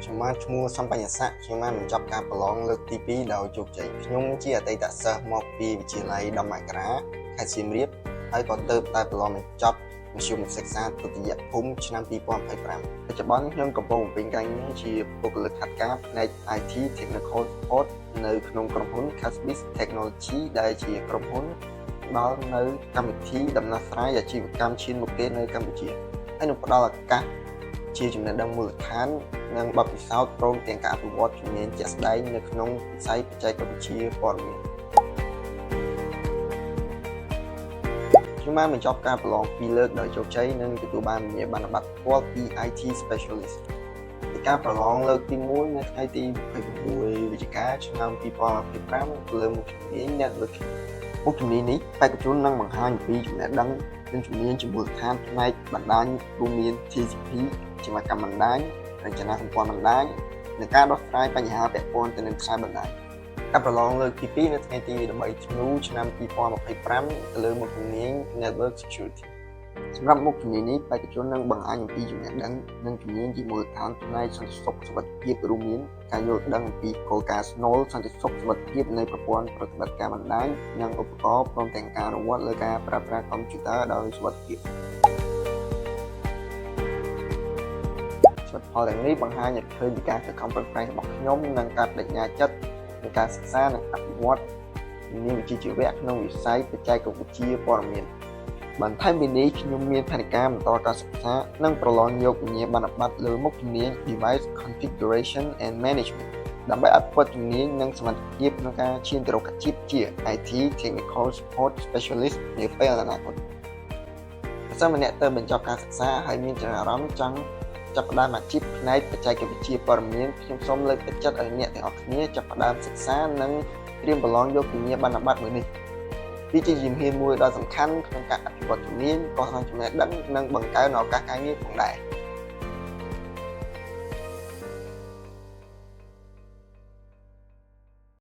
ខ្ញុំបានឈ្មោះសំបញ្ញស័ក្តិខ្ញុំបានបញ្ចប់ការប្រឡងលើកទី2ដោយជោគជ័យខ្ញុំជាអតីតសិស្សមកពីវិទ្យាល័យដំមករាខេត្តសៀមរាបហើយក៏ទៅតែប្រឡងបញ្ចប់មធ្យមសិក្សាទុតិយភូមិឆ្នាំ2025បច្ចុប្បន្នខ្ញុំកំពុងបំពេញការងារជាបុគ្គលិកខាត់ការផ្នែក IT Technical Support នៅក្នុងក្រុមហ៊ុន Casbis Technology ដែលជាក្រុមហ៊ុនផ្ដល់នៅកម្មវិធីដំណោះស្រាយអាជីវកម្មឈានមុខគេនៅកម្ពុជាហើយនឹងផ្ដល់ឱកាសជាចំណេះដឹងមូលដ្ឋាននិងបទពិសោធន៍ព្រមទាំងការអភិវឌ្ឍជំនាញជាក់ស្ដែងនៅក្នុងវិស័យបច្ចេកវិទ្យាព័ត៌មានខ្ញុំបានបញ្ចប់ការប្រឡង2លើកដោយជោគជ័យនិងទទួលបានវិញ្ញាបនបត្រផ្ទាល់ពី IT Specialist ពីការប្រឡងលើកទី1នៅថ្ងៃទី26វិច្ឆិកាឆ្នាំ2025លើមុខជំនាញ Network មុខជំនាញនេះបេក្ខជននឹងបង្ហាញពីចំណេះដឹងនិងជំនាញជាមូលដ្ឋានផ្នែកបណ្ដាញរួមមាន TCP ជាមកម្មបណ្ដាញរចនាសម្ព័ន្ធបណ្ដាញនិងការដោះស្រាយបញ្ហាពាក់ព័ន្ធទៅនឹងខ្សែបណ្ដាញការប្រឡងលើកទី2នៅថ្ងៃទី13ធ្នូឆ្នាំ2025ទៅលើមុខជំនាញ Network Security សម្រាប់មុខជំនាញនេះបេក្ខជននឹងបង្ហាញអំពីចំណេះដឹងនិងជំនាញជាមូលដ្ឋានផ្នែកសន្តិសុខសុវត្ថិភាពរួមមានការយល់ដឹងអំពីគោលការណ៍ស្នូលសន្តិសុខសុវត្ថិភាពនៃប្រព័ន្ធប្រតិបត្តិការបណ្ដាញនិងឧបករណ៍ព្រមទាំងការអនុវត្តលើការប្រើប្រាស់កុំព្យូទ័រដោយសុវត្ថិភាពផលទាំងនេះបង្ហាញឲ្យឃើញពីការខិតខំប្រឹងប្រែងរបស់ខ្ញុំនិងការបដិញ្ញាចិត្តនៃការសិក្សានិងអភិវឌ្ឍជំនាញវិជ្ជាជីវៈក្នុងវិស័យបច្ចេកវិទ្យាព័ត៌មានបន្ថែមពីនេះខ្ញុំមានផែនការបន្តការសិក្សានិងប្រឡងយកវិញ្ញាបនបត្រលើមុខជំនាញ Device Configuration and Management ដើម្បីអភិវឌ្ឍជំនាញនិងសមត្ថភាពក្នុងការឈានទៅរកអាជីពជា IT Technical Support Specialist នាពេលអនាគតបើសិនជាអ្នកទៅបញ្ចប់ការសិក្សាហើយមានចំណាប់អារម្មណ៍ចង់ចាប់ផ្ដើមអាជីពផ្នែកបច្ចេកវិទ្យាព័ត៌មានខ្ញុំសូមលើកទឹកចិត្តឲ្យអ្នកទាំងអស់គ្នាចាប់ផ្ដើមសិក្សានិងត្រៀមប្រឡងយកវិញ្ញាបនបត្រមួយនេះវាជាជំហានមួយដ៏សំខាន់ក្នុងការអភិវឌ្ឍជំនាញកសាងចំណេះដឹងនិងបង្កើនឱកាសការងារផងដែរ